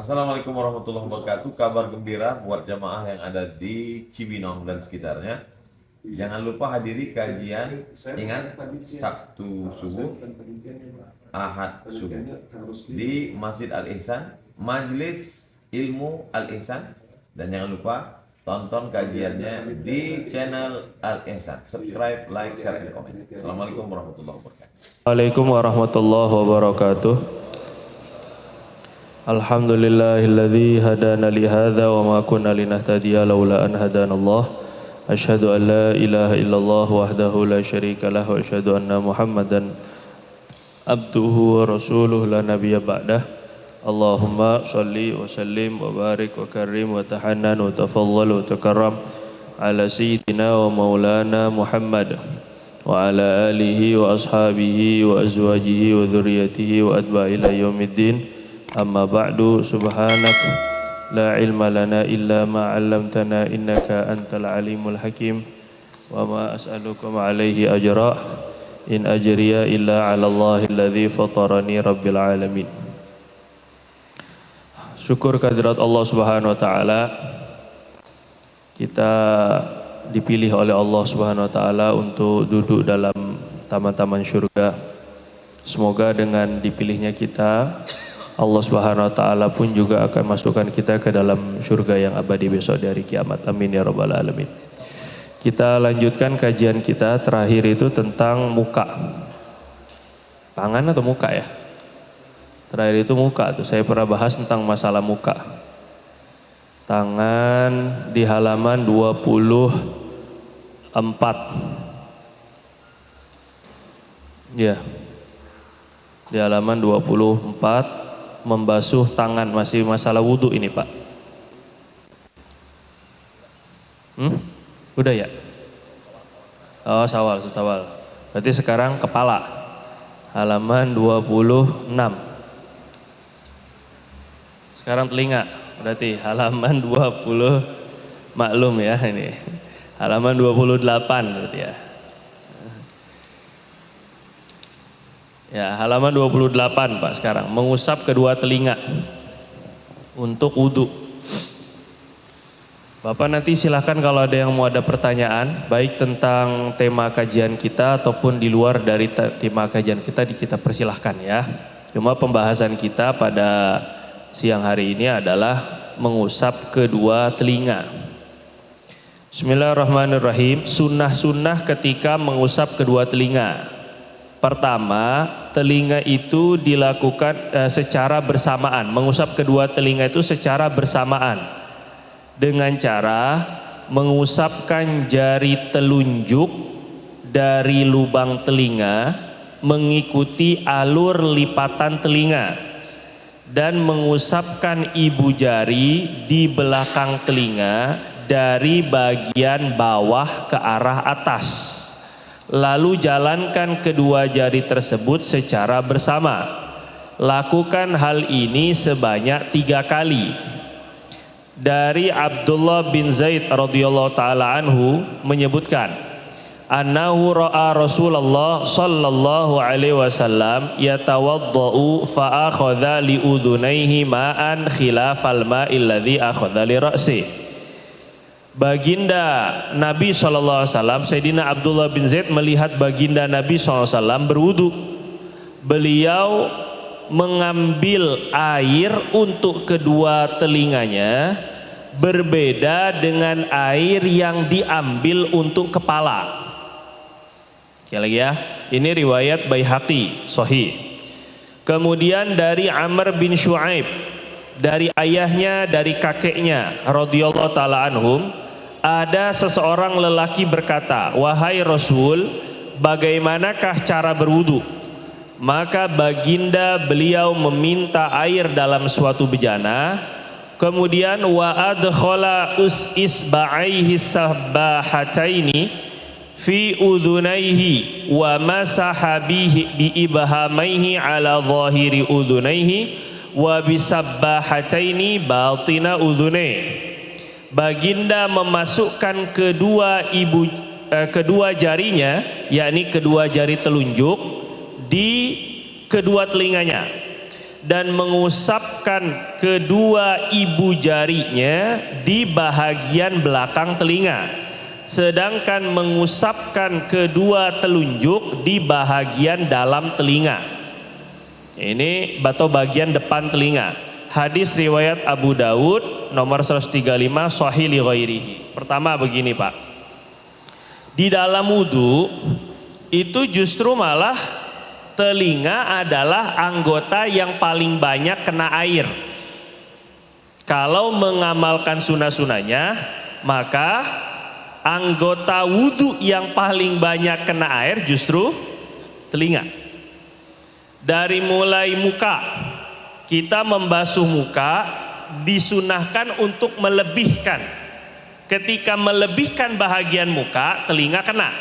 Assalamualaikum warahmatullahi wabarakatuh. Kabar gembira buat jamaah yang ada di Cibinong dan sekitarnya. Jangan lupa hadiri kajian, ingat, Sabtu subuh, Ahad subuh di Masjid Al-Ihsan, Majelis Ilmu Al-Ihsan. Dan jangan lupa tonton kajiannya di channel Al-Ihsan. Subscribe, like, share, dan komen. Assalamualaikum warahmatullahi wabarakatuh. Waalaikumsalam warahmatullahi wabarakatuh. Alhamdulillahilladzi hadana li hadza wa ma kunna linahtadiya laula an hadanallah. Asyhadu an la ilaha illallah wahdahu la syarika lah wa asyhadu anna Muhammadan abduhu wa rasuluhu la nabiyya ba'dah. Allahumma shalli wa sallim wa barik wa karim wa tahannan wa tafaddal wa takarram ala sayyidina wa maulana Muhammad wa ala alihi wa ashabihi wa azwajihi wa dhurriyyatihi wa atba'i ila yaumiddin. Amma ba'du, subhanak la ilma lana illa ma 'allamtana innaka antal alimul hakim wa ma as'alukum alaihi ajra in ajriya illa 'ala Allahi alladzi fatarani rabbil alamin. Syukur kehadirat Allah Subhanahu wa taala, kita dipilih oleh Allah Subhanahu wa taala untuk duduk dalam taman-taman surga. Semoga dengan dipilihnya kita, Allah Subhanahu wa taala pun juga akan masukkan kita ke dalam surga yang abadi besok di hari kiamat. Amin ya rabbal alamin. Kita lanjutkan kajian kita terakhir itu tentang muka. Tangan atau muka ya? Terakhir itu muka tuh. Saya pernah bahas tentang masalah muka. Tangan di halaman 24. Ya. Di halaman 24. Membasuh tangan, masih masalah wudhu ini Pak. Udah ya? Oh sawal. Berarti sekarang kepala. Halaman 26. Sekarang telinga. Berarti halaman 20, maklum ya ini. Halaman 28 berarti ya. Ya, halaman 28 Pak sekarang. Mengusap kedua telinga untuk wudhu. Bapak nanti silahkan kalau ada yang mau ada pertanyaan, baik tentang tema kajian kita ataupun di luar dari tema kajian kita persilahkan ya. Cuma pembahasan kita pada siang hari ini adalah mengusap kedua telinga. Bismillahirrahmanirrahim. Sunnah-sunnah ketika mengusap kedua telinga. Pertama, telinga itu dilakukan secara bersamaan. Mengusap kedua telinga itu secara bersamaan dengan cara mengusapkan jari telunjuk dari lubang telinga mengikuti alur lipatan telinga dan mengusapkan ibu jari di belakang telinga dari bagian bawah ke arah atas. Lalu jalankan kedua jari tersebut secara bersama. Lakukan hal ini sebanyak 3 kali. Dari Abdullah bin Zaid radhiyallahu taala anhu menyebutkan, annahu ra'a Rasulullah sallallahu alaihi wasallam yatawaddau fa akhadha li udhunaihi ma'an khilafal ma'il ladzi akhadha li ra'sihi. Baginda Nabi SAW, Sayyidina Abdullah bin Zaid melihat baginda Nabi SAW berwudu. Beliau mengambil air untuk kedua telinganya berbeda dengan air yang diambil untuk kepala. Sekali lagi ya, ini riwayat Baihaqi, Sahih. Kemudian dari Amr bin Shu'aib, dari ayahnya, dari kakeknya radhiyallahu taala anhum, ada seseorang lelaki berkata, wahai Rasul, bagaimanakah cara berwudu? Maka baginda beliau meminta air dalam suatu bejana, kemudian wa adkhala isba'aihi sabbahataini fi udhunaihi wa masaha bihi bi ibhamaihi ala zahiri udhunaihi wa bisabbahataini batina udhunaihi. Baginda memasukkan kedua jarinya, yakni kedua jari telunjuk di kedua telinganya. dan mengusapkan kedua ibu jarinya di bahagian belakang telinga, sedangkan mengusapkan kedua telunjuk di bahagian dalam telinga. Ini atau bagian depan telinga. Hadis riwayat Abu Dawud nomor 135 sahih li ghairihi. Pertama begini Pak, di dalam wudu itu justru malah telinga adalah anggota yang paling banyak kena air. Kalau mengamalkan sunnah-sunnahnya, maka anggota wudhu yang paling banyak kena air justru telinga. Dari mulai muka, kita membasuh muka disunahkan untuk melebihkan. Ketika melebihkan bahagian muka, telinga kena.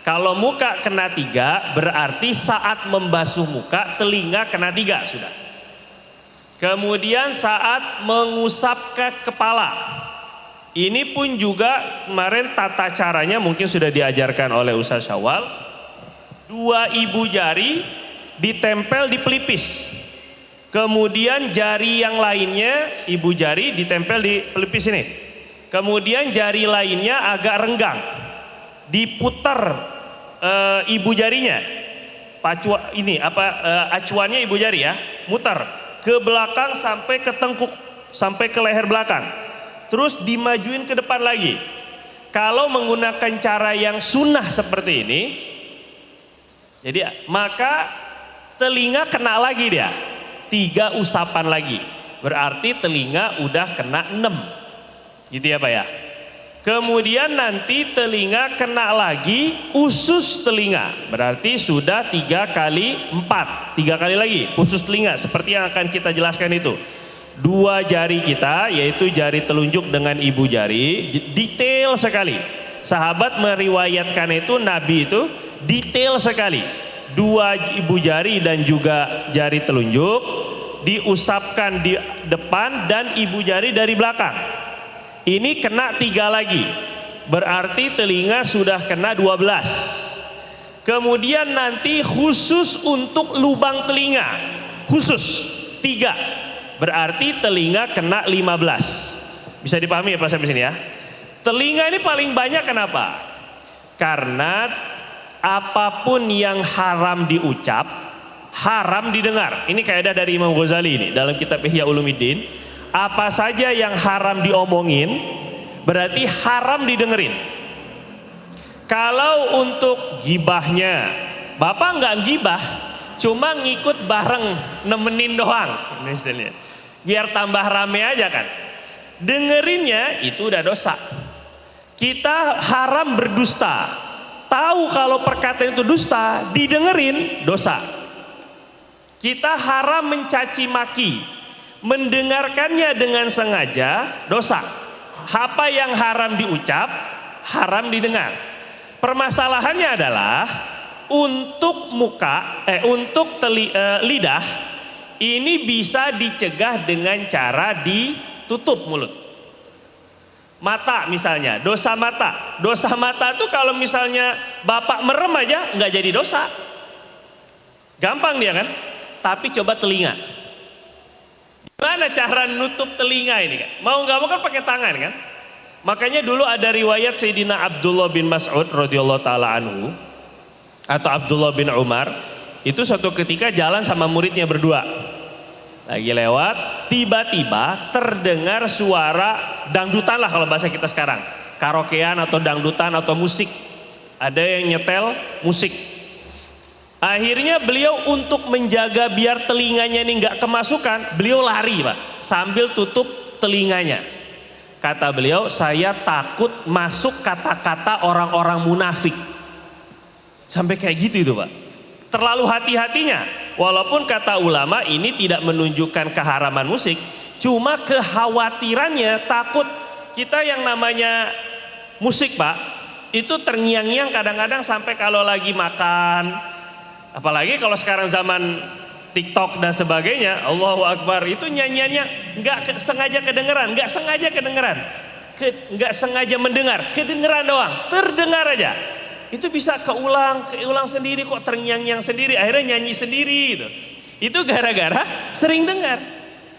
Kalau muka kena 3, berarti saat membasuh muka telinga kena 3 sudah. Kemudian saat mengusap ke kepala, ini pun juga kemarin tata caranya mungkin sudah diajarkan oleh Ustaz Syawal. 2 ibu jari ditempel di pelipis, kemudian jari yang lainnya, ibu jari ditempel di pelipis ini, kemudian jari lainnya agak renggang, diputar ibu jarinya, acuannya ibu jari ya, muter ke belakang sampai ke tengkuk, sampai ke leher belakang, terus dimajuin ke depan lagi. Kalau menggunakan cara yang sunnah seperti ini, jadi maka telinga kena lagi dia 3 usapan lagi, berarti telinga udah kena 6 gitu ya Pak ya. Kemudian nanti telinga kena lagi usus telinga, berarti sudah 3 kali 4, 3 kali lagi usus telinga, seperti yang akan kita jelaskan itu. 2 jari kita, yaitu jari telunjuk dengan ibu jari, detail sekali. Sahabat meriwayatkan itu, Nabi itu detail sekali. 2 ibu jari dan juga jari telunjuk diusapkan di depan dan ibu jari dari belakang. Ini kena 3 lagi, berarti telinga sudah kena 12. Kemudian nanti khusus untuk lubang telinga, khusus 3, berarti telinga kena 15. Bisa dipahami ya Pak sampai sini ya? Telinga ini paling banyak kenapa? Karena apapun yang haram diucap, haram didengar. Ini kaidah dari Imam Ghazali ini dalam kitab Ihya Ulumuddin. Apa saja yang haram diomongin berarti haram didengerin. Kalau untuk gibahnya, Bapak nggak gibah, cuma ngikut bareng nemenin doang, misalnya, biar tambah rame aja kan. Dengerinnya itu udah dosa. Kita haram berdusta, tahu kalau perkataan itu dusta, didengerin dosa. Kita haram mencaci maki, mendengarkannya dengan sengaja dosa. Apa yang haram diucap, haram didengar. Permasalahannya adalah untuk lidah ini bisa dicegah dengan cara ditutup mulut. Mata misalnya, dosa mata. Dosa mata tuh kalau misalnya Bapak merem aja nggak jadi dosa. Gampang dia kan? Tapi coba telinga. Gimana cara nutup telinga ini kan? Mau nggak mau kan pakai tangan kan? Makanya dulu ada riwayat Sayyidina Abdullah bin Mas'ud radhiyallahu taala anhu atau Abdullah bin Umar, itu suatu ketika jalan sama muridnya berdua. Lagi lewat, tiba-tiba terdengar suara dangdutan lah kalau bahasa kita sekarang. Karaokean atau dangdutan atau musik. Ada yang nyetel musik. Akhirnya beliau untuk menjaga biar telinganya ini nggak kemasukan, beliau lari Pak, sambil tutup telinganya. Kata beliau, saya takut masuk kata-kata orang-orang munafik. Sampai kayak gitu itu Pak. Terlalu hati-hatinya. Walaupun kata ulama ini tidak menunjukkan keharaman musik, cuma kekhawatirannya takut kita yang namanya musik Pak, itu terngiang-ngiang kadang-kadang sampai kalau lagi makan, apalagi kalau sekarang zaman TikTok dan sebagainya, Allahu Akbar, itu nyanyiannya nggak sengaja kedengeran, nggak sengaja mendengar, kedengeran doang, terdengar aja. Itu bisa keulang sendiri kok, terngiang-ngiang sendiri, akhirnya nyanyi sendiri gitu. Itu gara-gara sering dengar.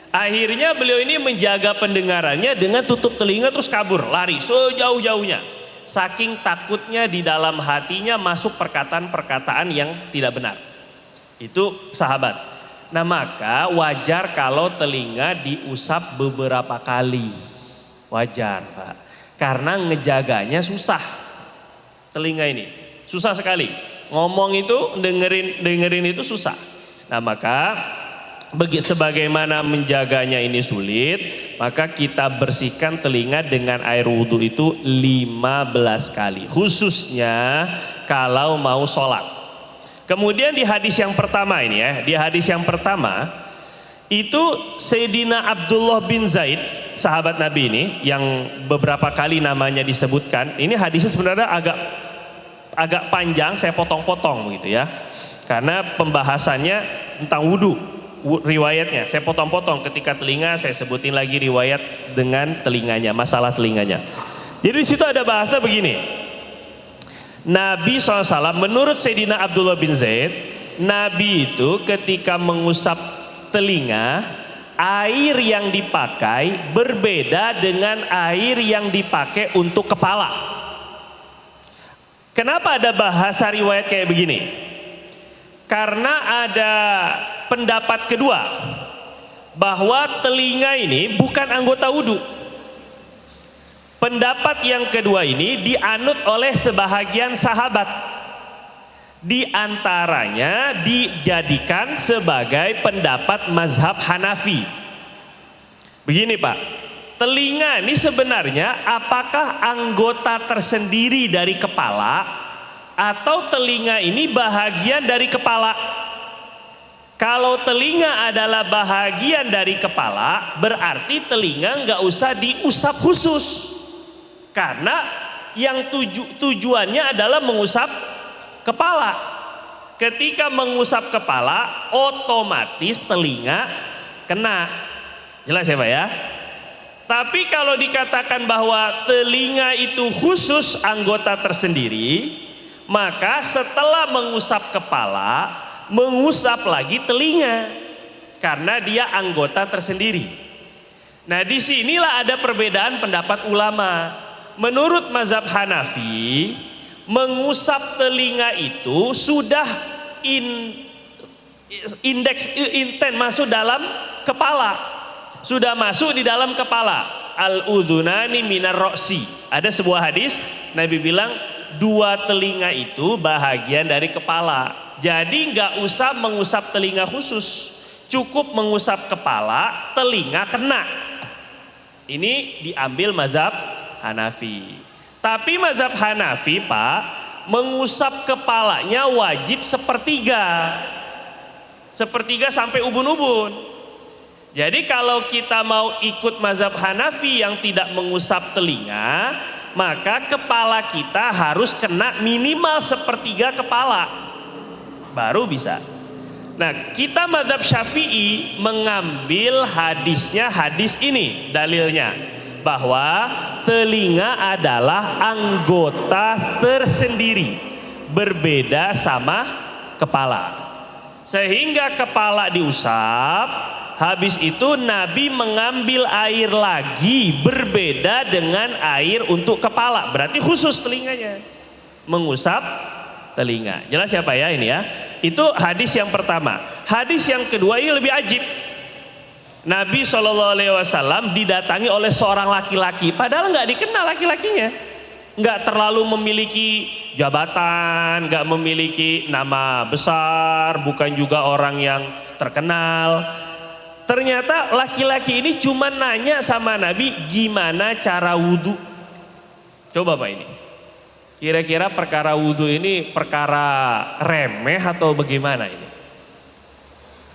Akhirnya beliau ini menjaga pendengarannya dengan tutup telinga terus kabur, lari sejauh-jauhnya. Saking takutnya di dalam hatinya masuk perkataan-perkataan yang tidak benar. Itu sahabat. Nah maka wajar kalau telinga diusap beberapa kali. Wajar Pak. Karena ngejaganya susah. Telinga ini susah sekali. Ngomong itu dengerin itu susah. Nah maka sebagaimana menjaganya ini sulit, maka kita bersihkan telinga dengan air wudhu itu 15 kali, khususnya kalau mau sholat. Kemudian di hadis yang pertama ini ya, di hadis yang pertama itu Sayyidina Abdullah bin Zaid, sahabat Nabi ini yang beberapa kali namanya disebutkan. Ini hadisnya sebenarnya agak panjang, saya potong-potong begitu ya, karena pembahasannya tentang wudhu. Riwayatnya saya potong-potong, ketika telinga saya sebutin lagi riwayat dengan telinganya, masalah telinganya. Jadi di situ ada bahasa begini. Nabi SAW menurut Sayyidina Abdullah bin Zaid, Nabi itu ketika mengusap telinga, air yang dipakai berbeda dengan air yang dipakai untuk kepala. Kenapa ada bahasa riwayat kayak begini? Karena ada pendapat kedua bahwa telinga ini bukan anggota wudhu. Pendapat yang kedua ini dianut oleh sebahagian sahabat. Di antaranya dijadikan sebagai pendapat mazhab Hanafi. Begini Pak, telinga ini sebenarnya apakah anggota tersendiri dari kepala atau telinga ini bahagian dari kepala? Kalau telinga adalah bahagian dari kepala, berarti telinga nggak usah diusap khusus, karena yang tujuannya adalah mengusap kepala. Ketika mengusap kepala, otomatis telinga kena. Jelas ya Pak ya? Tapi kalau dikatakan bahwa telinga itu khusus anggota tersendiri, maka setelah mengusap kepala, mengusap lagi telinga, karena dia anggota tersendiri. Nah disinilah ada perbedaan pendapat ulama. Menurut mazhab Hanafi, mengusap telinga itu sudah inten masuk dalam kepala, sudah masuk di dalam kepala. Al-udhunani minar ro'si. Ada sebuah hadis Nabi bilang, dua telinga itu bahagian dari kepala. Jadi nggak usah mengusap telinga khusus, cukup mengusap kepala, telinga kena. Ini diambil mazhab Hanafi. Tapi mazhab Hanafi Pak, mengusap kepalanya wajib sepertiga sampai ubun-ubun. Jadi kalau kita mau ikut mazhab Hanafi yang tidak mengusap telinga, maka kepala kita harus kena minimal sepertiga kepala, baru bisa. Nah kita mazhab Syafi'i mengambil hadis ini, dalilnya bahwa telinga adalah anggota tersendiri, berbeda sama kepala, sehingga kepala diusap. Habis itu Nabi mengambil air lagi berbeda dengan air untuk kepala, berarti khusus telinganya, mengusap telinga. Jelas ya Pak ya ini ya. Itu hadis yang pertama. Hadis yang kedua ini lebih ajib. Nabi SAW didatangi oleh seorang laki-laki, padahal nggak dikenal laki-lakinya, nggak terlalu memiliki jabatan, nggak memiliki nama besar, bukan juga orang yang terkenal. Ternyata laki-laki ini cuma nanya sama Nabi, gimana cara wudhu? Coba Pak ini, kira-kira perkara wudhu ini perkara remeh atau bagaimana ini?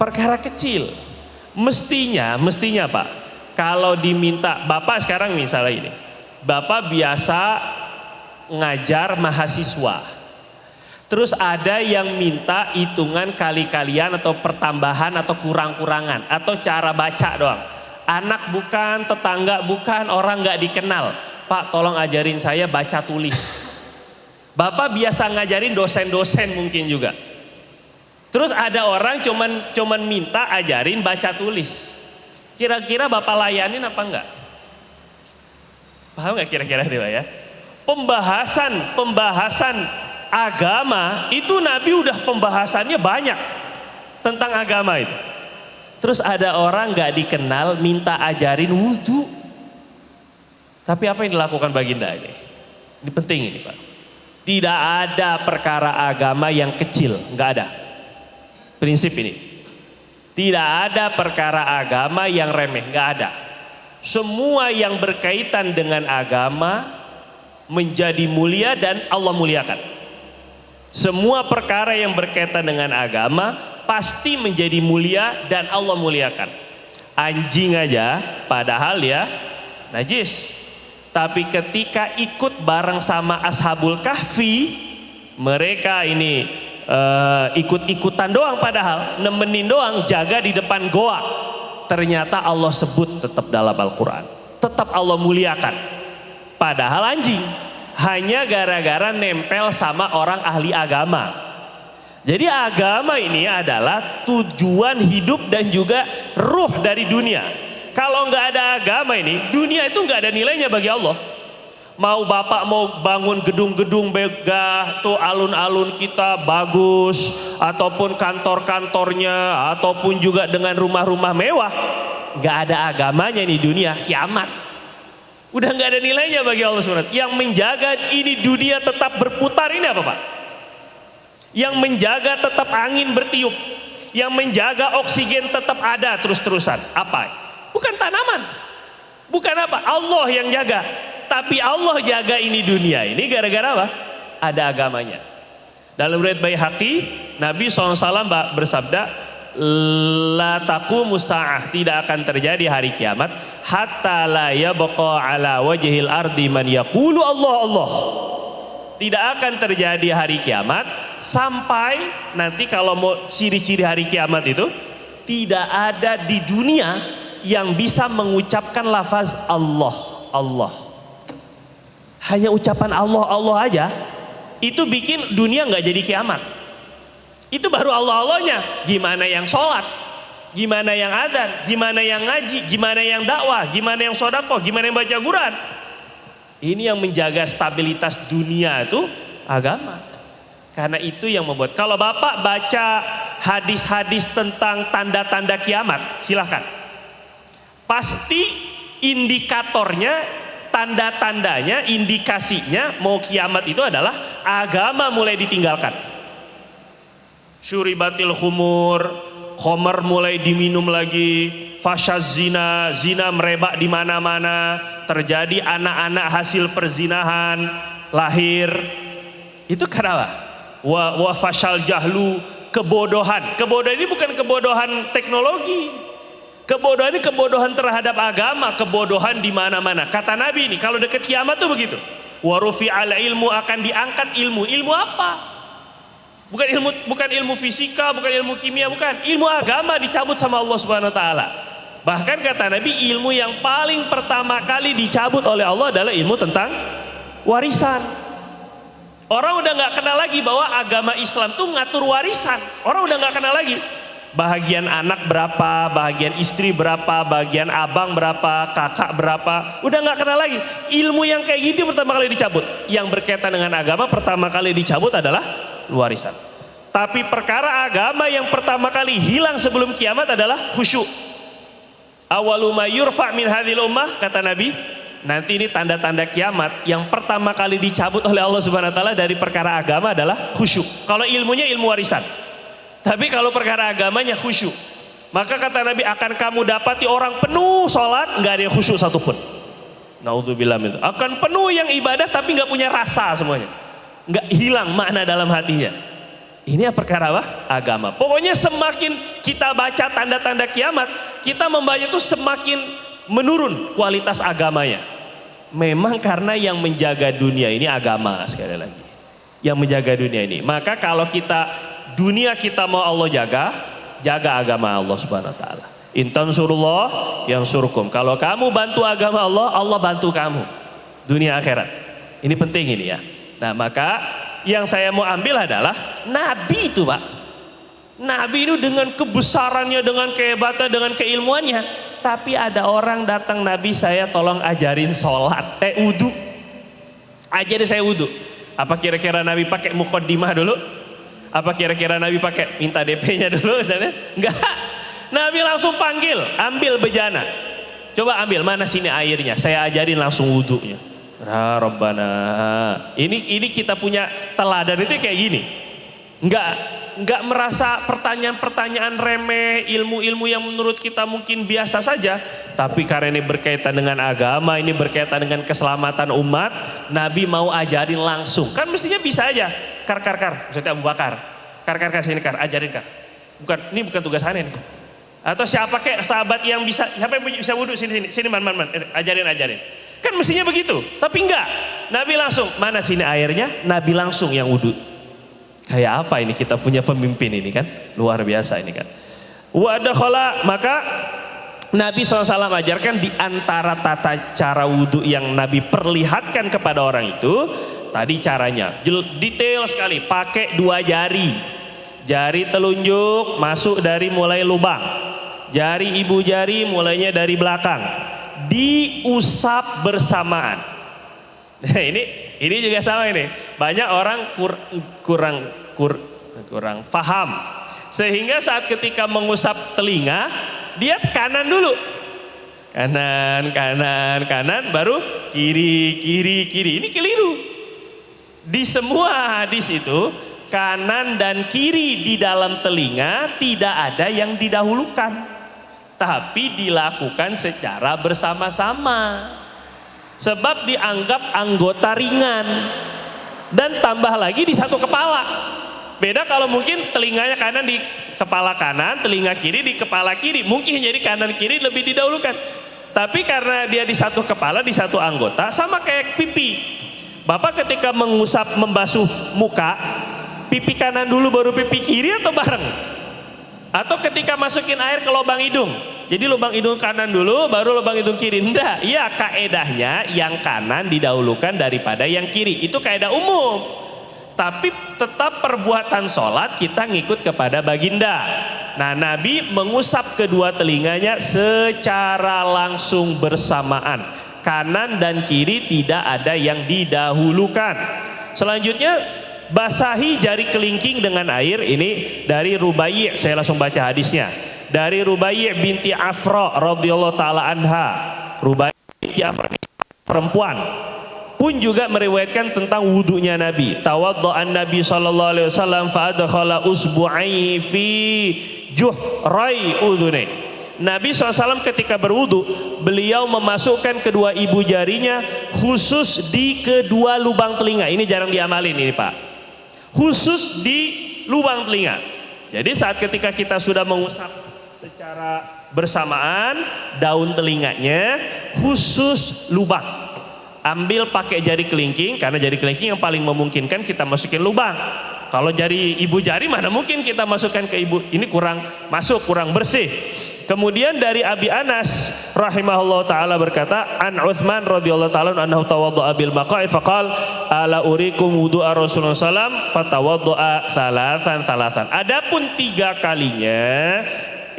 Perkara kecil. Mestinya Pak, kalau diminta, Bapak sekarang misalnya ini, Bapak biasa ngajar mahasiswa, terus ada yang minta hitungan kali-kalian atau pertambahan atau kurang-kurangan atau cara baca doang. Anak bukan, tetangga bukan, orang nggak dikenal. Pak tolong ajarin saya baca tulis. Bapak biasa ngajarin dosen-dosen mungkin juga. Terus ada orang cuman minta ajarin baca tulis. Kira-kira Bapak layanin apa enggak? Paham nggak kira-kira nih Pak ya? Pembahasan agama itu Nabi udah pembahasannya banyak tentang agama itu. Terus ada orang nggak dikenal minta ajarin wudhu. Tapi apa yang dilakukan baginda ini? Ini penting ini Pak. Tidak ada perkara agama yang kecil, nggak ada. Prinsip ini. Tidak ada perkara agama yang remeh, nggak ada. Semua yang berkaitan dengan agama menjadi mulia dan Allah muliakan. Semua perkara yang berkaitan dengan agama pasti menjadi mulia dan Allah muliakan. Anjing aja padahal ya najis. Tapi ketika ikut bareng sama Ashabul Kahfi, mereka ini ikut-ikutan doang padahal, nemenin doang, jaga di depan goa. Ternyata Allah sebut tetap dalam Al-Quran, tetap Allah muliakan. Padahal anjing, hanya gara-gara nempel sama orang ahli agama. Jadi agama ini adalah tujuan hidup dan juga ruh dari dunia. Kalau nggak ada agama ini, dunia itu nggak ada nilainya bagi Allah. Mau Bapak mau bangun gedung-gedung megah, tuh alun-alun kita bagus, ataupun kantor-kantornya, ataupun juga dengan rumah-rumah mewah, nggak ada agamanya ini dunia, kiamat. Udah nggak ada nilainya bagi Allah SWT. Yang menjaga ini dunia tetap berputar ini apa Pak? Yang menjaga tetap angin bertiup, yang menjaga oksigen tetap ada terus-terusan. Apa? Bukan tanaman, bukan apa? Allah yang jaga. Tapi Allah jaga ini dunia ini gara-gara apa? Ada agamanya. Dalam riwayat Baihaqi, Nabi SAW bersabda, la taqumu sa'ah, tidak akan terjadi hari kiamat hatta la yabqa ala wajhil ardi man yaqulu Allah Allah. Tidak akan terjadi hari kiamat sampai nanti kalau mau ciri-ciri hari kiamat itu tidak ada di dunia yang bisa mengucapkan lafaz Allah Allah. Hanya ucapan Allah Allah aja itu bikin dunia nggak jadi kiamat. Itu baru Allah Allahnya. Gimana yang sholat, gimana yang adzan, gimana yang ngaji, gimana yang dakwah, gimana yang sodako, gimana yang baca Quran. Ini yang menjaga stabilitas dunia itu agama. Karena itu yang membuat, kalau Bapak baca hadis-hadis tentang tanda-tanda kiamat, silahkan. Pasti indikatornya, tanda-tandanya, indikasinya mau kiamat itu adalah agama mulai ditinggalkan. Syuribatil khumur, khomer mulai diminum lagi, fasyaz zina, zina merebak di mana-mana, terjadi anak-anak hasil perzinahan lahir. Itu kenapa? Wa fasyal jahlu, kebodohan. Kebodohan ini bukan kebodohan teknologi. Kebodohan ini kebodohan terhadap agama, kebodohan di mana-mana. Kata Nabi ini, kalau dekat kiamat tuh begitu. Wa rufi'al ilmu, akan diangkat ilmu. Ilmu apa? Bukan ilmu fisika, bukan ilmu kimia, bukan. Ilmu agama dicabut sama Allah Subhanahu wa taala. Bahkan kata Nabi, ilmu yang paling pertama kali dicabut oleh Allah adalah ilmu tentang warisan. Orang udah nggak kenal lagi bahwa agama Islam tuh ngatur warisan. Orang udah nggak kenal lagi. Bahagian anak berapa, bahagian istri berapa, bahagian abang berapa, kakak berapa, udah nggak kenal lagi. Ilmu yang kayak gini pertama kali dicabut. Yang berkaitan dengan agama pertama kali dicabut adalah warisan. Tapi perkara agama yang pertama kali hilang sebelum kiamat adalah khusyuk. Awalu ma yurfa min hadhil ummah, kata Nabi, nanti ini tanda-tanda kiamat yang pertama kali dicabut oleh Allah Subhanahu wa taala dari perkara agama adalah khusyuk. Kalau ilmunya ilmu warisan. Tapi kalau perkara agamanya khusyuk, maka kata Nabi akan kamu dapati orang penuh sholat nggak ada yang khusyuk satupun. Naudzubillah min dzalik. Akan penuh yang ibadah tapi nggak punya rasa semuanya, nggak hilang makna dalam hatinya. Ini perkara apa? Agama. Pokoknya semakin kita baca tanda-tanda kiamat, kita membaca itu semakin menurun kualitas agamanya. Memang karena yang menjaga dunia ini agama, sekali lagi. Yang menjaga dunia ini. Maka kalau dunia kita mau Allah jaga agama Allah Subhanahu wa taala. In tansurullah yansurkum. Kalau kamu bantu agama Allah, Allah bantu kamu. Dunia akhirat. Ini penting ini ya. Nah, maka yang saya mau ambil adalah Nabi itu Pak. Nabi itu dengan kebesarannya, dengan kehebatannya, dengan keilmuannya. Tapi ada orang datang, Nabi saya tolong ajarin sholat, wudu. Ajarin saya wudu. Apa kira-kira Nabi pakai muqaddimah dulu? Apa kira-kira Nabi pakai minta DP-nya dulu misalnya? Enggak. Nabi langsung panggil, ambil bejana. Coba ambil, mana sini airnya? Saya ajarin langsung wudunya. Nah, Rabbana. Ini kita punya teladan itu kayak gini. Enggak merasa pertanyaan-pertanyaan remeh, ilmu-ilmu yang menurut kita mungkin biasa saja, tapi karena ini berkaitan dengan agama, ini berkaitan dengan keselamatan umat, Nabi mau ajarin langsung. Kan mestinya bisa aja. Kar, maksudnya Abu Bakar. Kar sini ajarin Ini bukan tugas aneh nih. Atau siapa kayak sahabat yang bisa, siapa yang bisa wudhu sini man, ajarin. Kan mestinya begitu, tapi enggak. Nabi langsung, mana sini airnya? Nabi langsung yang wudhu. Kayak apa ini kita punya pemimpin ini kan? Luar biasa ini kan. Wadakhala, maka Nabi SAW ajarkan di antara tata cara wudhu yang Nabi perlihatkan kepada orang itu, tadi caranya detail sekali, pakai 2 jari. Jari telunjuk masuk dari mulai lubang. Jari ibu jari mulainya dari belakang. Diusap bersamaan. Ini juga sama ini. Banyak orang kurang paham. Sehingga saat ketika mengusap telinga, dia kanan dulu. Kanan, baru kiri. Ini keliru. Di semua hadis itu, kanan dan kiri di dalam telinga tidak ada yang didahulukan. Tapi dilakukan secara bersama-sama. Sebab dianggap anggota ringan. Dan tambah lagi di satu kepala. Beda kalau mungkin telinganya kanan di kepala kanan, telinga kiri di kepala kiri. Mungkin jadi kanan kiri lebih didahulukan. Tapi karena dia di satu kepala, di satu anggota, sama kayak pipi. Bapak ketika membasuh muka, pipi kanan dulu baru pipi kiri atau bareng? Atau ketika masukin air ke lubang hidung, jadi lubang hidung kanan dulu baru lubang hidung kiri? Enggak, iya kaedahnya yang kanan didahulukan daripada yang kiri, itu kaedah umum. Tapi tetap perbuatan sholat kita ngikut kepada baginda. Nah, Nabi mengusap kedua telinganya secara langsung bersamaan, kanan dan kiri tidak ada yang didahulukan. Selanjutnya basahi jari kelingking dengan air. Ini dari Rubai', saya langsung baca hadisnya. Dari Rubai' binti Afra radhiyallahu taala anha. Rubai' binti Afra perempuan pun juga meriwayatkan tentang wudunya Nabi. Tawadda'an Nabi sallallahu alaihi wasallam fa adkhala usbu'ai fi juhrai udhunai. Nabi SAW ketika berwudu, beliau memasukkan kedua ibu jarinya khusus di kedua lubang telinga. Ini jarang diamalin ini Pak. Khusus di lubang telinga. Jadi saat ketika kita sudah mengusap secara bersamaan daun telinganya, khusus lubang. Ambil pakai jari kelingking, karena jari kelingking yang paling memungkinkan kita masukin lubang. Kalau jari ibu jari mana mungkin kita masukkan ke ibu, ini kurang masuk, kurang bersih. Kemudian dari Abi Anas rahimahullah taala berkata, an Utsman radhiyallahu taala anhu tawaddaa bil maqa'i faqal ala urikum wudu'a Rasulullah sallam fatawaddaa salasan. Adapun 3 kalinya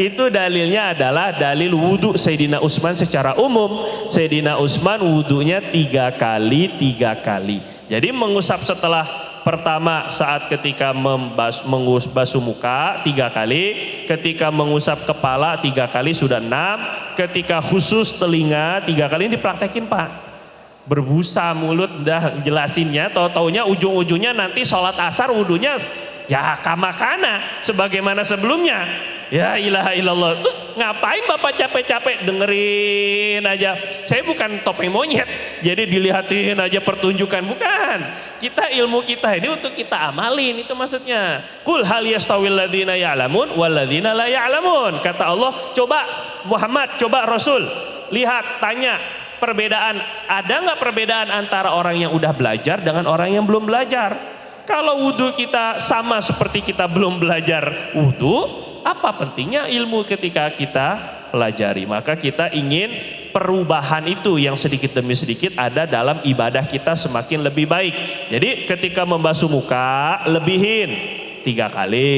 itu dalilnya adalah dalil wudu Sayyidina Utsman secara umum. Sayyidina Utsman wudunya 3 kali. Jadi mengusap setelah pertama saat ketika membasuh muka 3 kali, ketika mengusap kepala 3 kali sudah 6, ketika khusus telinga 3 kali. Ini dipraktekin Pak. Berbusa mulut udah jelasinnya, taunya ujung-ujungnya nanti sholat asar wudunya ya kamakana sebagaimana sebelumnya. Ya ilaha illallah. Terus ngapain Bapak capek-capek dengerin aja? Saya bukan topeng monyet, jadi dilihatin aja pertunjukan, bukan. Kita ilmu kita ini untuk kita amalin, itu maksudnya. Qul hal yastawil ladzina ya'lamun wal ladzina la ya'lamun. Kata Allah, coba Muhammad, coba Rasul, lihat, tanya perbedaan, ada nggak perbedaan antara orang yang udah belajar dengan orang yang belum belajar? Kalau wudhu kita sama seperti kita belum belajar wudhu, apa pentingnya ilmu ketika kita pelajari? Maka kita ingin perubahan itu yang sedikit demi sedikit ada dalam ibadah kita semakin lebih baik. Jadi ketika membasuh muka lebihin 3 kali,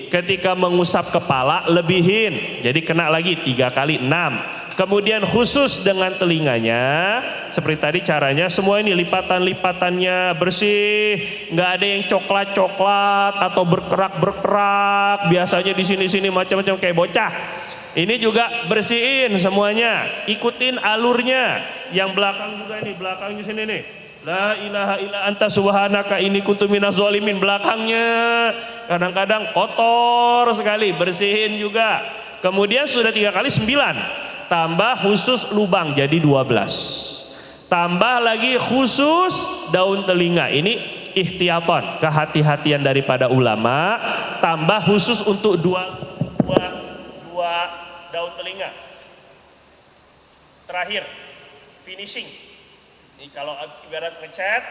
ketika mengusap kepala lebihin, jadi kena lagi 3 kali 6. Kemudian khusus dengan telinganya, seperti tadi caranya, semua ini lipatan-lipatannya bersih, nggak ada yang coklat-coklat atau berkerak-berkerak, biasanya di sini-sini macam-macam kayak bocah. Ini juga bersihin semuanya, ikutin alurnya. Yang belakang juga nih, belakangnya sini nih. La ilaha illa anta subhanaka inni kuntu minaz zalimin, belakangnya kadang-kadang kotor sekali, bersihin juga. Kemudian sudah 3 kali 9. Tambah khusus lubang jadi 12. Tambah lagi khusus daun telinga. Ini ihtiyaton, kehati-hatian daripada ulama. Tambah khusus untuk dua daun telinga. Terakhir, finishing. Ini kalau ibarat ngecat,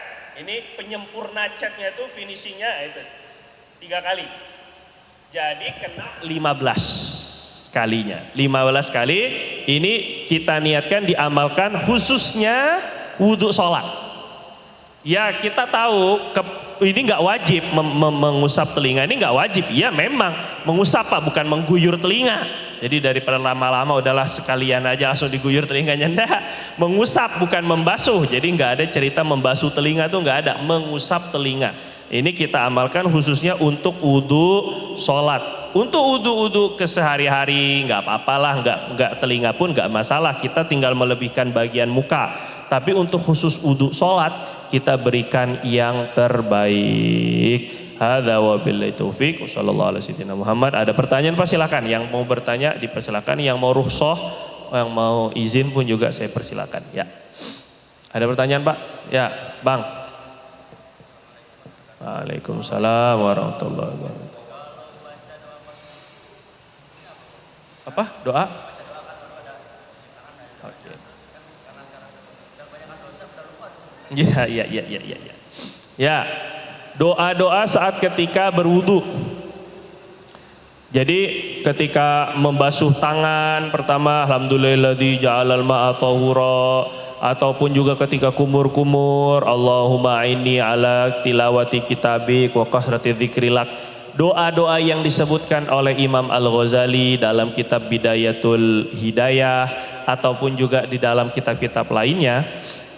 ini penyempurna catnya itu finishingnya itu 3 kali. Jadi kena 15 kalinya, 15 kali. Ini kita niatkan diamalkan khususnya wudhu sholat. Ya kita tahu ini nggak wajib mengusap telinga, ini nggak wajib. Ya memang mengusap Pak, bukan mengguyur telinga. Jadi daripada lama-lama udahlah sekalian aja langsung diguyur telinganya. Enggak, mengusap bukan membasuh. Jadi nggak ada cerita membasuh telinga tuh nggak ada, mengusap telinga. Ini kita amalkan khususnya untuk wudhu sholat. Untuk wudhu kesehari-hari nggak apa-apalah, nggak telinga pun nggak masalah. Kita tinggal melebihkan bagian muka. Tapi untuk khusus wudhu sholat kita berikan yang terbaik. Hadza wabillahi taufik. Wassallallahu ala sayyidina Muhammad. Ada pertanyaan Pak silakan. Yang mau bertanya dipersilakan. Yang mau rukhsah, yang mau izin pun juga saya persilakan. Ya. Ada pertanyaan Pak? Ya, Bang. Waalaikumsalam warahmatullahi wabarakatuh. Apa? Doa? Oke. Ya. Ya, doa-doa saat ketika berwudu. Jadi ketika membasuh tangan pertama, alhamdulilladzi ja'alal ma'a tahura, ataupun juga ketika kumur-kumur, Allahumma inni ala tilawati kitabik wa kasrati dzikrilak. Doa-doa yang disebutkan oleh Imam Al-Ghazali dalam kitab Bidayatul Hidayah ataupun juga di dalam kitab-kitab lainnya,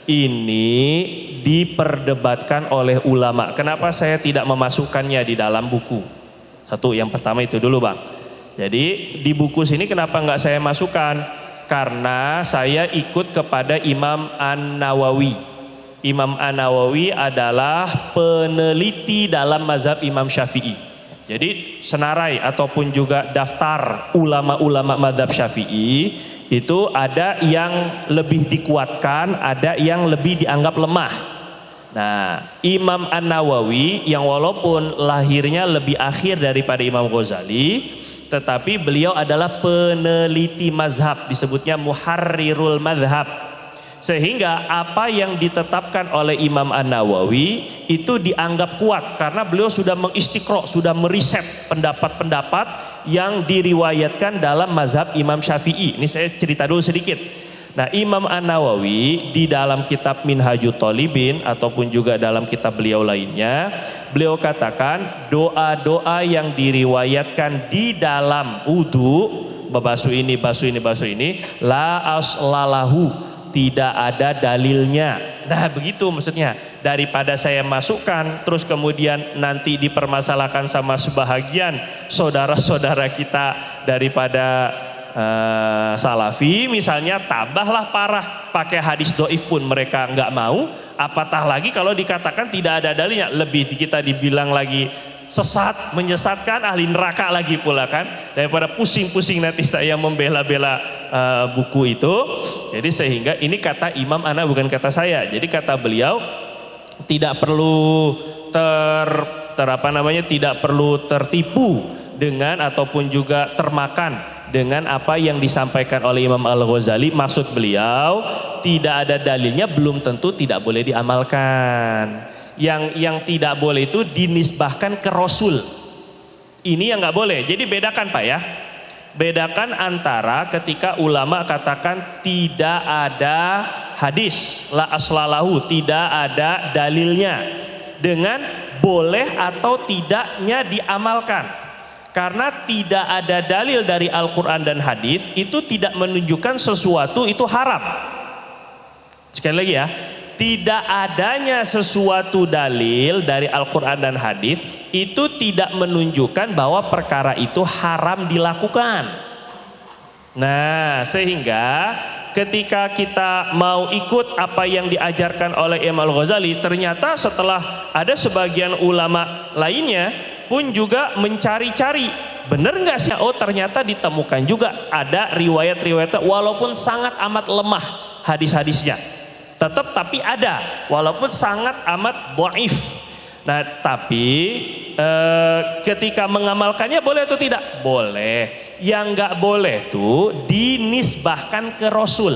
ini diperdebatkan oleh ulama. Kenapa saya tidak memasukkannya di dalam buku? Satu, yang pertama itu dulu Bang. Jadi di buku sini kenapa nggak saya masukkan? Karena saya ikut kepada Imam An-Nawawi. Imam An-Nawawi adalah peneliti dalam mazhab Imam Syafi'i. Jadi senarai ataupun juga daftar ulama-ulama mazhab Syafi'i itu ada yang lebih dikuatkan, ada yang lebih dianggap lemah. Nah, Imam An-Nawawi yang walaupun lahirnya lebih akhir daripada Imam Ghazali, tetapi beliau adalah peneliti mazhab, disebutnya muharrirul mazhab. Sehingga apa yang ditetapkan oleh Imam An-Nawawi itu dianggap kuat karena beliau sudah mengistiqra, sudah meriset pendapat-pendapat yang diriwayatkan dalam mazhab Imam Syafi'i. Ini saya cerita dulu sedikit. Nah, Imam An-Nawawi di dalam kitab Minhajut Thalibin ataupun juga dalam kitab beliau lainnya, beliau katakan doa-doa yang diriwayatkan di dalam wudu, basuh ini, la aslalahu, tidak ada dalilnya. Nah begitu maksudnya, daripada saya masukkan terus kemudian nanti dipermasalahkan sama sebahagian saudara-saudara kita daripada salafi misalnya, tambahlah parah, pakai hadis doif pun mereka nggak mau, apatah lagi kalau dikatakan tidak ada dalilnya, lebih kita dibilang lagi sesat, menyesatkan, ahli neraka lagi pula kan, daripada pusing-pusing nanti saya membela-bela buku itu. Jadi sehingga ini kata Imam Ana, bukan kata saya. Jadi kata beliau tidak perlu tidak perlu tertipu dengan ataupun juga termakan dengan apa yang disampaikan oleh Imam Al-Ghazali. Maksud beliau tidak ada dalilnya belum tentu tidak boleh diamalkan. Yang tidak boleh itu dinisbahkan ke Rasul. Ini yang nggak boleh. Jadi bedakan Pak ya. Bedakan antara ketika ulama katakan tidak ada hadis, la aslalahu, tidak ada dalilnya, dengan boleh atau tidaknya diamalkan. Karena tidak ada dalil dari Al-Quran dan hadis itu tidak menunjukkan sesuatu itu haram. Sekali lagi ya, tidak adanya sesuatu dalil dari Al-Quran dan hadis itu tidak menunjukkan bahwa perkara itu haram dilakukan. Nah, sehingga ketika kita mau ikut apa yang diajarkan oleh Imam Al-Ghazali, ternyata setelah ada sebagian ulama lainnya pun juga mencari-cari, benar nggak sih? Oh, ternyata ditemukan juga ada riwayat-riwayat walaupun sangat amat lemah hadis-hadisnya, tapi ada walaupun sangat amat dhaif. Nah, tapi ketika mengamalkannya boleh atau tidak? Boleh. Yang nggak boleh tuh dinisbahkan ke Rasul.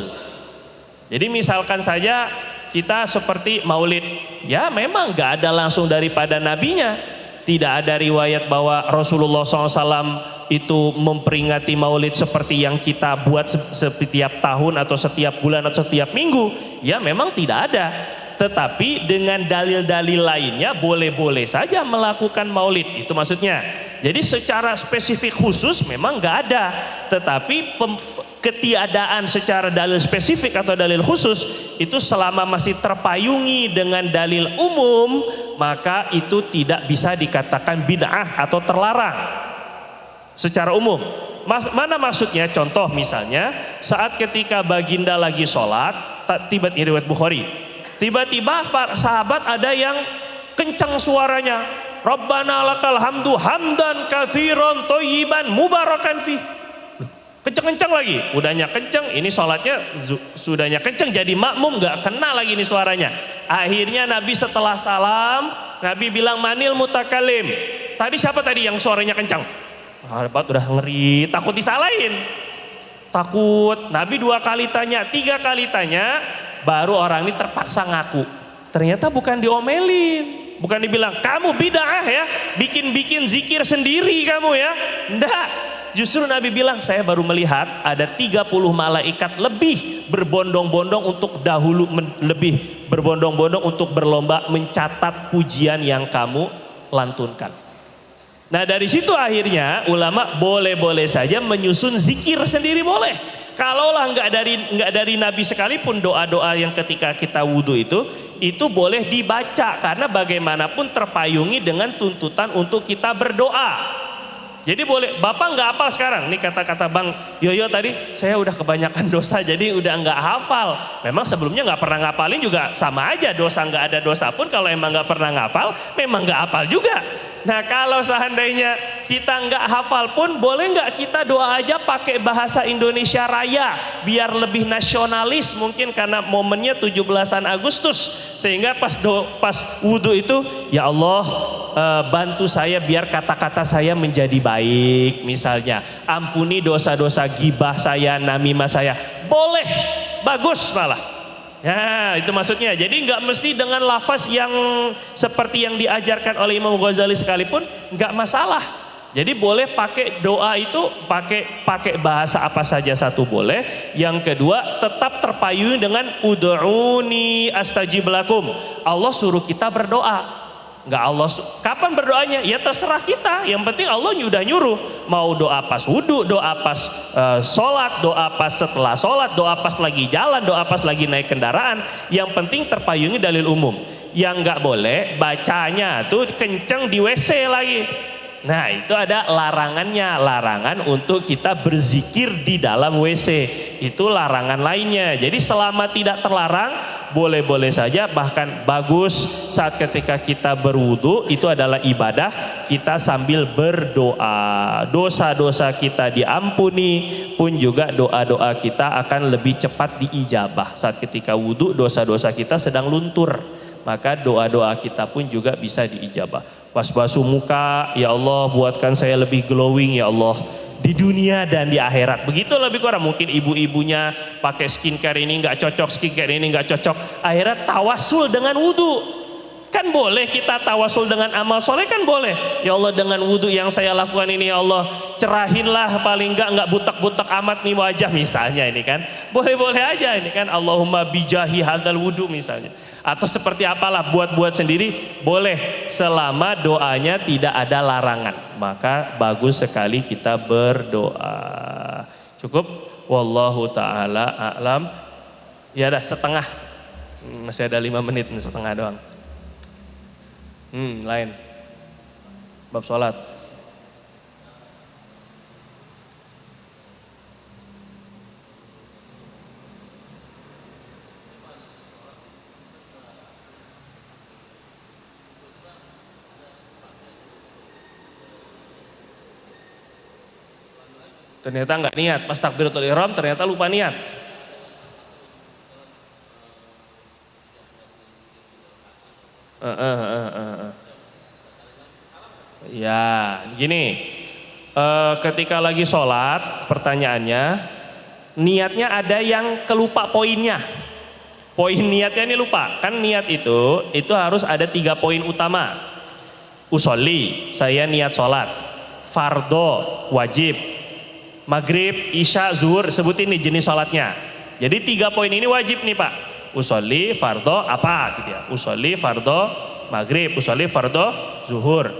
Jadi misalkan saja kita seperti maulid, ya memang nggak ada langsung daripada nabinya. Tidak ada riwayat bahwa Rasulullah SAW itu memperingati maulid seperti yang kita buat setiap tahun atau setiap bulan atau setiap minggu. Ya memang tidak ada. Tetapi dengan dalil-dalil lainnya boleh-boleh saja melakukan maulid. Itu maksudnya. Jadi secara spesifik khusus memang nggak ada. Tetapi ketiadaan secara dalil spesifik atau dalil khusus itu selama masih terpayungi dengan dalil umum, maka itu tidak bisa dikatakan bid'ah atau terlarang secara umum. Mana maksudnya? Contoh misalnya saat ketika baginda lagi sholat, tiba-tiba riwayat Bukhari, tiba-tiba para sahabat ada yang kencang suaranya, Rabbana lakal hamdu hamdan katsiran thayyiban mubarakan fi. Kenceng-kenceng lagi, udahnya kenceng, ini sholatnya sudahnya kenceng, jadi makmum nggak kena lagi ini suaranya. Akhirnya Nabi setelah salam, Nabi bilang manil mutakalim. Tadi siapa tadi yang suaranya kencang? Sahabat udah ngeri, takut disalahin, takut. Nabi 2 kali tanya, 3 kali tanya, baru orang ini terpaksa ngaku. Ternyata bukan diomelin, bukan dibilang kamu bid'ah ya, bikin-bikin zikir sendiri kamu ya, enggak. Justru Nabi bilang, saya baru melihat ada 30 malaikat lebih berbondong-bondong untuk lebih berbondong-bondong untuk berlomba mencatat pujian yang kamu lantunkan. Nah dari situ akhirnya ulama boleh-boleh saja menyusun zikir sendiri boleh. Kalaulah nggak dari Nabi sekalipun, doa-doa yang ketika kita wudhu itu boleh dibaca karena bagaimanapun terpayungi dengan tuntutan untuk kita berdoa. Jadi boleh, Bapak nggak hafal sekarang, nih kata-kata Bang Yoyo tadi, saya udah kebanyakan dosa jadi udah nggak hafal. Memang sebelumnya nggak pernah ngapalin juga sama aja, dosa nggak ada dosa pun kalau emang nggak pernah ngapal, memang nggak hafal juga. Nah kalau seandainya kita nggak hafal pun, boleh nggak kita doa aja pakai bahasa Indonesia Raya, biar lebih nasionalis mungkin karena momennya 17-an Agustus, sehingga pas wudhu itu, ya Allah bantu saya biar kata-kata saya menjadi baik, misalnya ampuni dosa-dosa gibah saya, namimah saya, boleh, bagus malah. Ya itu maksudnya. Jadi nggak mesti dengan lafaz yang seperti yang diajarkan oleh Imam Ghazali sekalipun nggak masalah. Jadi boleh pakai doa itu pakai bahasa apa saja, satu boleh. Yang kedua tetap terpayungi dengan ud'uni astajib lakum. Allah suruh kita berdoa. Nggak Allah kapan berdoanya? Ya terserah kita. Yang penting Allah udah nyuruh. Mau doa pas wudhu, doa pas sholat, doa pas setelah sholat, doa pas lagi jalan, doa pas lagi naik kendaraan. Yang penting terpayungi dalil umum. Yang nggak boleh bacanya tuh kenceng di WC lagi. Nah itu ada larangannya, larangan untuk kita berzikir di dalam WC. Itu larangan lainnya. Jadi selama tidak terlarang, boleh-boleh saja, bahkan bagus saat ketika kita berwudu itu adalah ibadah, kita sambil berdoa. Dosa-dosa kita diampuni, pun juga doa-doa kita akan lebih cepat diijabah. Saat ketika wudu dosa-dosa kita sedang luntur, maka doa-doa kita pun juga bisa diijabah. Pas basuh muka, ya Allah buatkan saya lebih glowing ya Allah di dunia dan di akhirat. Begitu lebih kurang. Mungkin ibu-ibunya pakai skincare ini nggak cocok, skincare ini nggak cocok, akhirnya tawasul dengan wudu. Kan boleh kita tawasul dengan amal soleh, kan boleh. Ya Allah dengan wudu yang saya lakukan ini ya Allah cerahinlah, paling nggak butak-butak amat nih wajah misalnya, ini kan boleh-boleh aja ini kan. Allahumma bijahi hadal wudu misalnya. atau seperti apalah, buat sendiri boleh selama doanya tidak ada larangan. Maka bagus sekali kita berdoa. Cukup, wallahu taala a'lam. Ya dah setengah. Masih ada 5 menit, setengah doang. Lain. Bab sholat. Ternyata nggak niat, pas takbiratul ihram ternyata lupa niat. Ya, gini, ketika lagi sholat, pertanyaannya, niatnya ada yang kelupa poinnya. Poin niatnya ini lupa, kan niat itu harus ada 3 poin utama. Usolli, saya niat sholat. Fardo, wajib. Maghrib, isya, zuhur, sebutin nih jenis sholatnya. Jadi 3 poin ini wajib nih Pak. Usolli, fardo, apa gitu ya. Usolli, fardo, maghrib. Usolli, fardo, zuhur.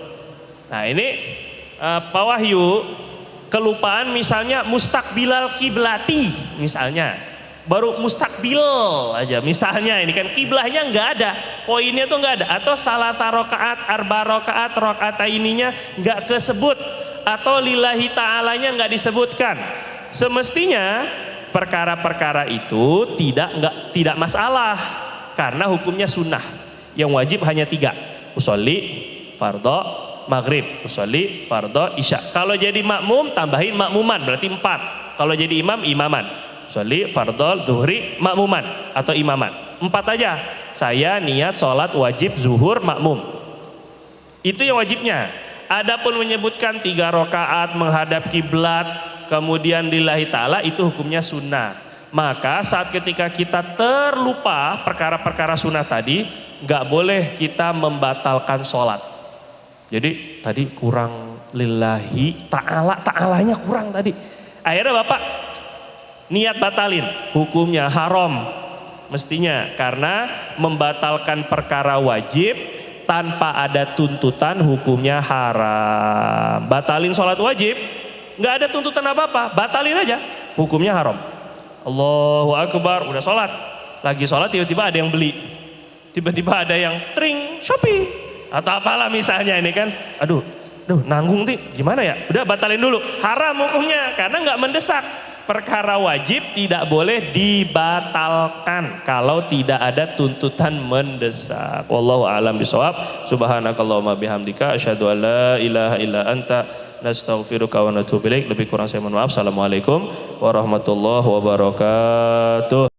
Nah ini Pak Wahyu, kelupaan misalnya mustakbilal kiblati misalnya. Baru mustakbil aja misalnya, ini kan kiblahnya nggak ada. Poinnya tuh nggak ada. Atau salah rakaat, arba rakaat, rakaataininya nggak kesebut. Atau lillahi ta'alanya nggak disebutkan. Semestinya perkara-perkara itu tidak masalah karena hukumnya sunnah. Yang wajib hanya 3, usolli, fardo, maghrib. Usolli, fardo, isya. Kalau jadi makmum tambahin makmuman berarti 4. Kalau jadi imam, imaman. Usolli, fardo, zuhri, makmuman atau imaman. 4 aja. Saya niat sholat wajib zuhur makmum. Itu yang wajibnya. Adapun menyebutkan 3 rakaat menghadap kiblat kemudian lillahi ta'ala, itu hukumnya sunnah. Maka saat ketika kita terlupa perkara-perkara sunnah tadi, nggak boleh kita membatalkan sholat. Jadi tadi kurang lillahi ta'ala, ta'alanya kurang tadi. Akhirnya Bapak niat batalin, hukumnya haram mestinya, karena membatalkan perkara wajib tanpa ada tuntutan hukumnya haram. Batalin sholat wajib nggak ada tuntutan apa-apa, batalin aja, hukumnya haram. Allahu Akbar, udah sholat, lagi sholat tiba-tiba ada yang beli, tiba-tiba ada yang tring Shopee atau apalah misalnya, ini kan aduh nanggung nih gimana ya, udah batalin dulu, haram hukumnya karena nggak mendesak. Perkara wajib tidak boleh dibatalkan kalau tidak ada tuntutan mendesak. Wallahu a'lam bishawab. Subhanakallahumma bihamdika asyhadu an la ilaha illa anta nastaghfiruka wa natubu ilaik. Lebih kurang saya mohon maaf. Assalamualaikum warahmatullahi wabarakatuh.